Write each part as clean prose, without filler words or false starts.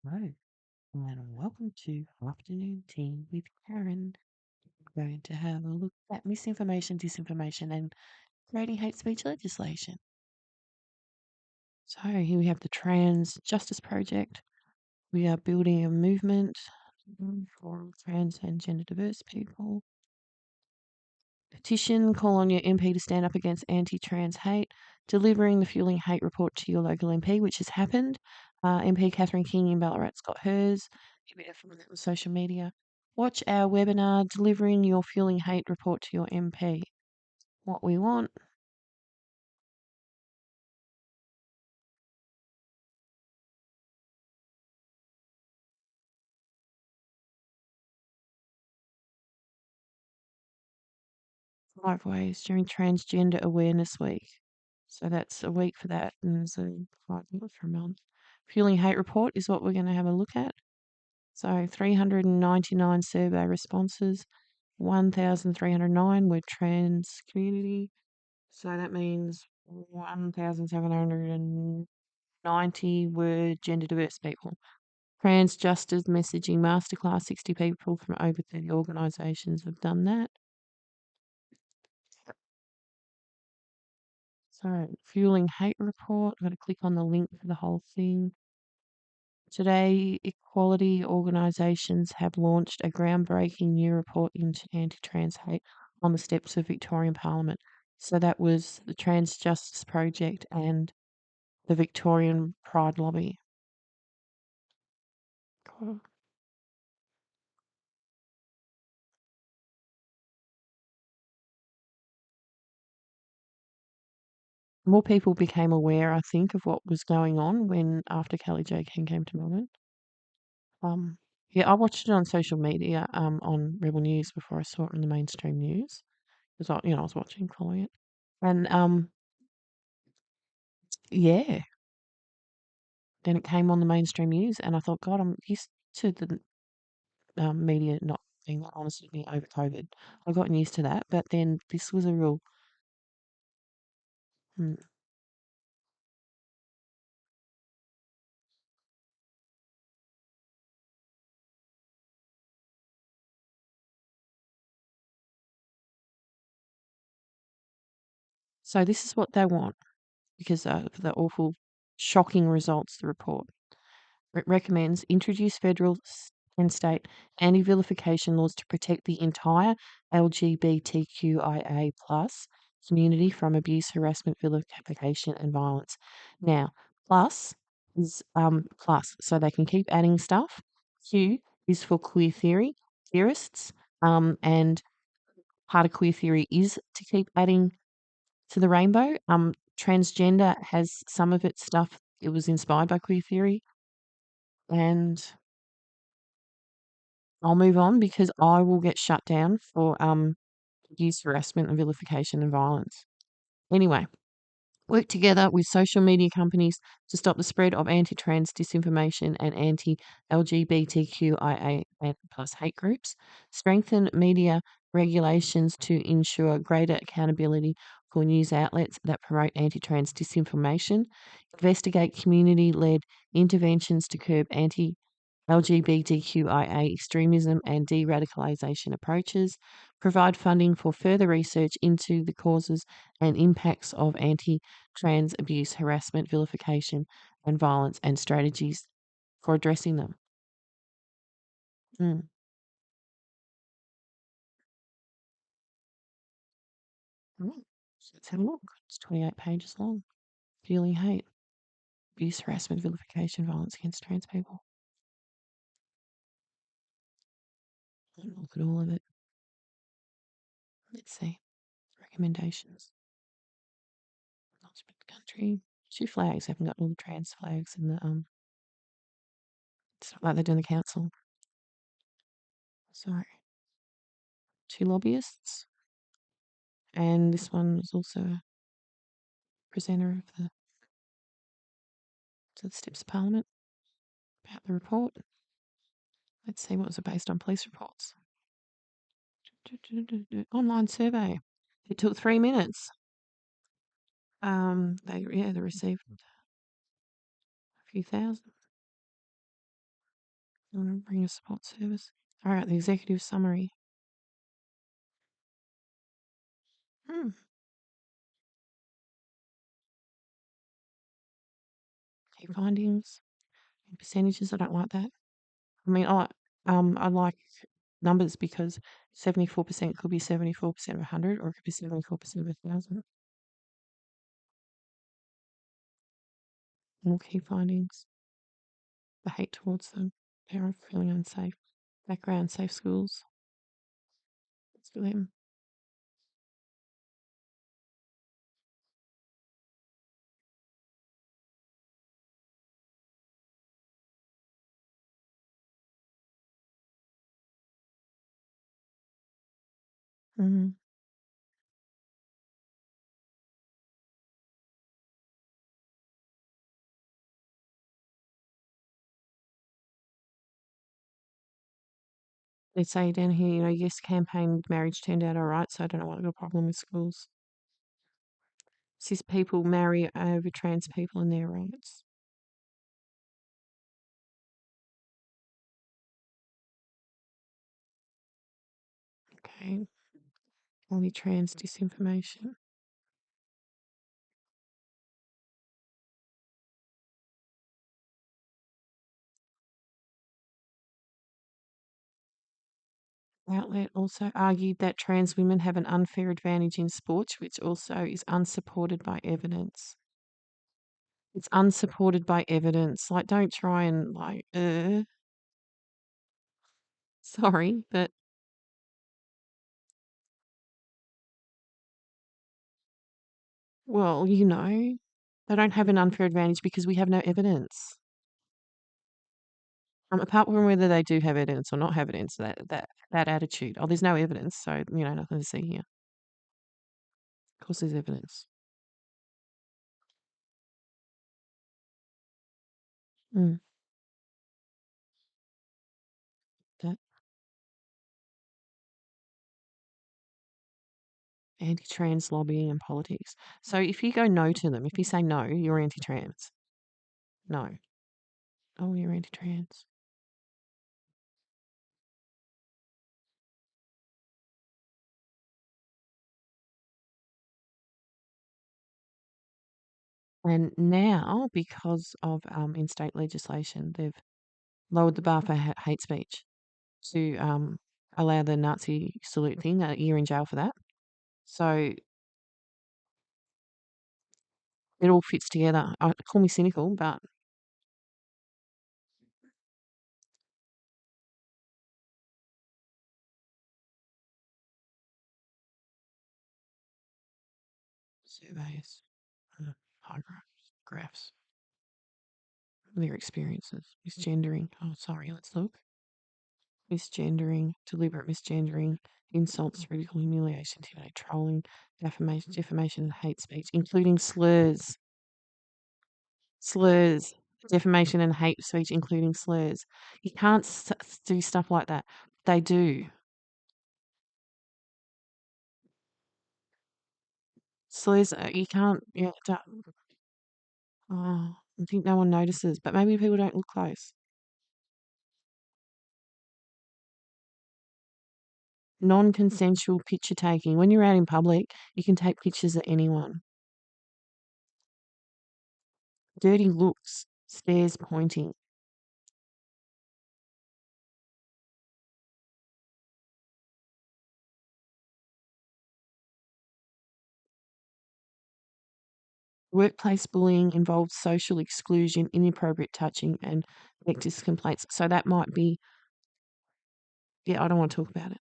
Hello, and welcome to Afternoon Tea with Karen. We're going to have a look at misinformation, disinformation, and creating hate speech legislation. So, here we have the Trans Justice Project. We are building a movement for trans and gender diverse people. Petition, call on your MP to stand up against anti-trans hate. Delivering the Fueling Hate report to your local MP, which has happened. MP Catherine King in Ballarat's got hers. You better follow that on social media. Watch our webinar, Delivering Your Fueling Hate report to your MP. What we want. 5 ways during Transgender Awareness Week. So that's a week for that, and there's a 5 for a month. Fueling Hate report is what we're going to have a look at. So 399 survey responses, 1,309 were trans community. So that means 1,790 were gender diverse people. Trans Justice Messaging Masterclass, 60 people from over 30 organisations have done that. So, Fueling Hate report, I'm going to click on the link for the whole thing. Today, equality organisations have launched a groundbreaking new report into anti-trans hate on the steps of Victorian Parliament. So that was the Trans Justice Project and the Victorian Pride Lobby. Cool. More people became aware, I think, of what was going on when after Kelly J. King came to Melbourne. Um, yeah, I watched it on social media, on Rebel News before I saw it in the mainstream news because I was watching, following it, and yeah, then it came on the mainstream news, and I thought, God, I'm used to the media not being that honest with me over COVID. I've gotten used to that, but then this was a real. Hmm. So this is what they want because of the awful, shocking results. The report recommends introduce federal and state anti-vilification laws to protect the entire LGBTQIA plus community from abuse, harassment, vilification, and violence. Now, plus is plus, so they can keep adding stuff. Q is for queer theory theorists, and part of queer theory is to keep adding to the rainbow. Transgender has some of its stuff. It was inspired by queer theory, and I'll move on because I will get shut down for abuse, harassment, and vilification and violence. Anyway, work together with social media companies to stop the spread of anti-trans disinformation and anti-LGBTQIA plus hate groups. Strengthen media regulations to ensure greater accountability for news outlets that promote anti-trans disinformation. Investigate community-led interventions to curb LGBTQIA extremism and de radicalisation approaches, provide funding for further research into the causes and impacts of anti trans abuse, harassment, vilification, and violence, and strategies for addressing them. Mm. Right. So let's have a look. It's 28 pages long. Fueling hate, abuse, harassment, vilification, violence against trans people. Look at all of it. Let's see. Recommendations. Not split the country. 2 flags. Haven't got all the trans flags in the It's not like they do in the council. So 2 lobbyists, and this one was also a presenter of the to the steps of Parliament about the report. Let's see, what was it based on? Police reports. Online survey. It took 3 minutes. They received a few thousand. I'm gonna bring a support service. All right, the executive summary. Hmm. Key findings and percentages. I don't like that. I mean, I like numbers because 74% could be 74% of 100, or it could be 74% of 1,000. More key findings. The hate towards them. Parent feeling unsafe. Background, safe schools. It's for them. Mm. They say down here, yes campaign marriage turned out all right, so I don't know what the problem with schools. Cis people marry over trans people and their rights. Okay. Only trans disinformation. Outlet also argued that trans women have an unfair advantage in sports, which also is unsupported by evidence. It's unsupported by evidence. Like, don't try and sorry, but well, they don't have an unfair advantage because we have no evidence. Apart from whether they do have evidence or not have evidence, that attitude. Oh, there's no evidence, so nothing to see here. Of course, there's evidence. Mm, that anti-trans lobbying and politics. So if you go no to them, if you say no, you're anti-trans. No. Oh, you're anti-trans. And now, because of in state legislation, they've lowered the bar for hate speech to allow the Nazi salute thing, a year in jail for that. So it all fits together. Call me cynical, but surveys, pie graphs, their experiences, misgendering. Oh, sorry, let's look. Misgendering, deliberate misgendering, insults, ridicule, humiliation, intimidation, trolling, defamation, and hate speech, including slurs, defamation and hate speech, including slurs. You can't do stuff like that. They do. Slurs, you can't, oh, I think no one notices, but maybe people don't look close. Non-consensual picture taking. When you're out in public, you can take pictures of anyone. Dirty looks, stares pointing. Workplace bullying involves social exclusion, inappropriate touching, and vectors complaints. So that might be, yeah, I don't want to talk about it.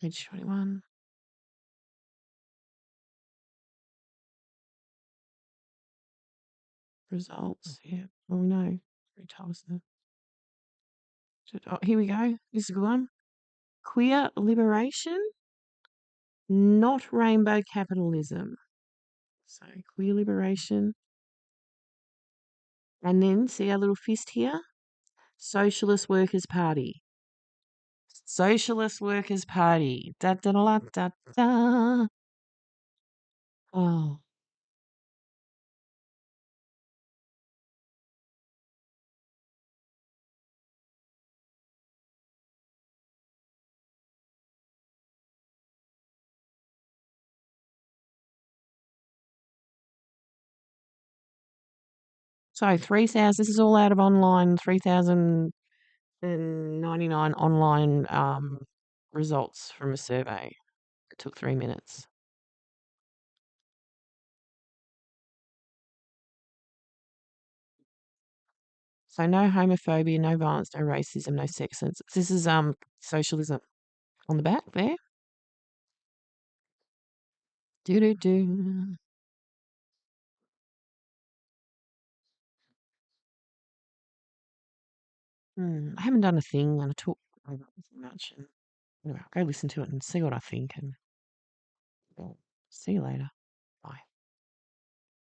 Page 21. Results. Yeah. Oh no. Three times the. Oh, here we go. This is a good one. Queer liberation. not rainbow capitalism. So queer liberation. And then see our little fist here? Socialist Workers' Party. Socialist Workers' Party. Da da da da da. Oh. So 3,000, this is all out of online, 3,099 online results from a survey. It took 3 minutes. So no homophobia, no violence, no racism, no sexism. This is socialism on the back there. Do do do. I haven't done a thing and I talk over it so much. And anyway, I'll go listen to it and see what I think. And well, see you later.